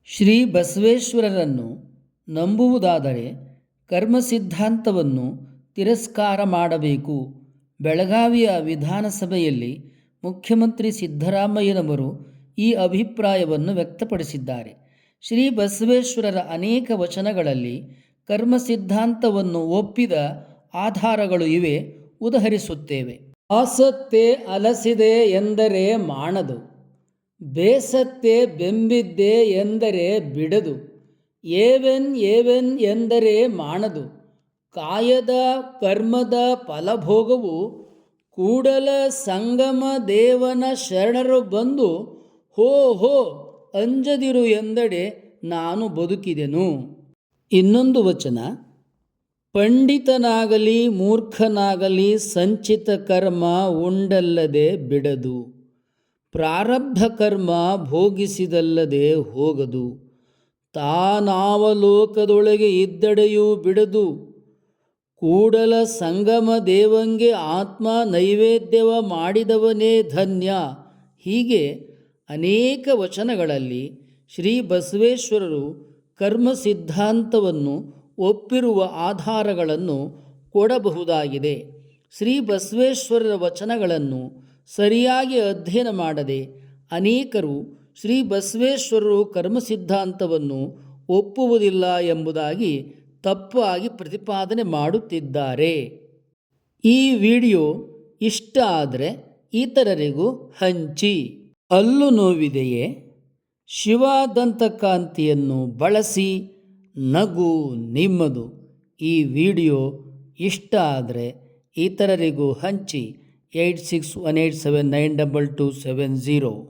ಶ್ರೀ ಬಸವೇಶ್ವರರನ್ನು ನಂಬುವುದಾದರೆ ಕರ್ಮ ಸಿದ್ಧಾಂತವನ್ನು ತಿರಸ್ಕಾರ ಮಾಡಬೇಕು. ಬೆಳಗಾವಿಯ ವಿಧಾನಸಭೆಯಲ್ಲಿ ಮುಖ್ಯಮಂತ್ರಿ ಸಿದ್ದರಾಮಯ್ಯನವರು ಈ ಅಭಿಪ್ರಾಯವನ್ನು ವ್ಯಕ್ತಪಡಿಸಿದ್ದಾರೆ. ಶ್ರೀ ಬಸವೇಶ್ವರರ ಅನೇಕ ವಚನಗಳಲ್ಲಿ ಕರ್ಮ ಸಿದ್ಧಾಂತವನ್ನು ಒಪ್ಪಿದ ಆಧಾರಗಳು ಇವೆ. ಉದಾಹರಿಸುತ್ತೇವೆ. ಆಸತ್ತೆ ಅಲಸಿದೆ ಎಂದರೆ ಮಾಡದು, ಬೇಸತ್ತೆ ಬೆಂಬಿದ್ದೆ ಎಂದರೆ ಬಿಡದು, ಏವೆನ್ ಏವೆನ್ ಎಂದರೆ ಮಾಡದು, ಕಾಯದ ಕರ್ಮದ ಫಲಭೋಗವು ಕೂಡಲ ಸಂಗಮ ದೇವನ ಶರಣರು ಬಂದು ಹೋ ಹೋ ಅಂಜದಿರು ಎಂದಡೆ ನಾನು ಬದುಕಿದೆನು. ಇನ್ನೊಂದು ವಚನ, ಪಂಡಿತನಾಗಲಿ ಮೂರ್ಖನಾಗಲಿ ಸಂಚಿತ ಕರ್ಮ ಉಂಡಲ್ಲದೆ ಬಿಡದು, ಪ್ರಾರಬ್ಧ ಕರ್ಮ ಭೋಗಿಸಿದಲ್ಲದೆ ಹೋಗದು, ತಾನಾವಲೋಕದೊಳಗೆ ಇದ್ದಡೆಯೂ ಬಿಡದು, ಕೂಡಲ ಸಂಗಮ ದೇವಂಗೆ ಆತ್ಮ ನೈವೇದ್ಯವ ಮಾಡಿದವನೇ ಧನ್ಯ. ಹೀಗೆ ಅನೇಕ ವಚನಗಳಲ್ಲಿ ಶ್ರೀ ಬಸವೇಶ್ವರರು ಕರ್ಮ ಸಿದ್ಧಾಂತವನ್ನು ಒಪ್ಪಿರುವ ಆಧಾರಗಳನ್ನು ಕೊಡಬಹುದಾಗಿದೆ. ಶ್ರೀ ಬಸವೇಶ್ವರರ ವಚನಗಳನ್ನು ಸರಿಯಾಗಿ ಅಧ್ಯಯನ ಮಾಡದೆ ಅನೇಕರು ಶ್ರೀ ಬಸವೇಶ್ವರರು ಕರ್ಮ ಸಿದ್ಧಾಂತವನ್ನು ಒಪ್ಪುವುದಿಲ್ಲ ಎಂಬುದಾಗಿ ತಪ್ಪಾಗಿ ಪ್ರತಿಪಾದನೆ ಮಾಡುತ್ತಿದ್ದಾರೆ. ಈ ವಿಡಿಯೋ ಇಷ್ಟ ಆದರೆ ಇತರರಿಗೂ ಹಂಚಿ. ಹಲ್ಲು ನೋವಿದೆಯೇ? ಶಿವಾದಂತಕಾಂತಿಯನ್ನು ಬಳಸಿ ನಗು ನಿಮ್ಮದು. ಈ ವಿಡಿಯೋ ಇಷ್ಟ ಆದರೆ ಇತರರಿಗೂ ಹಂಚಿ. 8618792270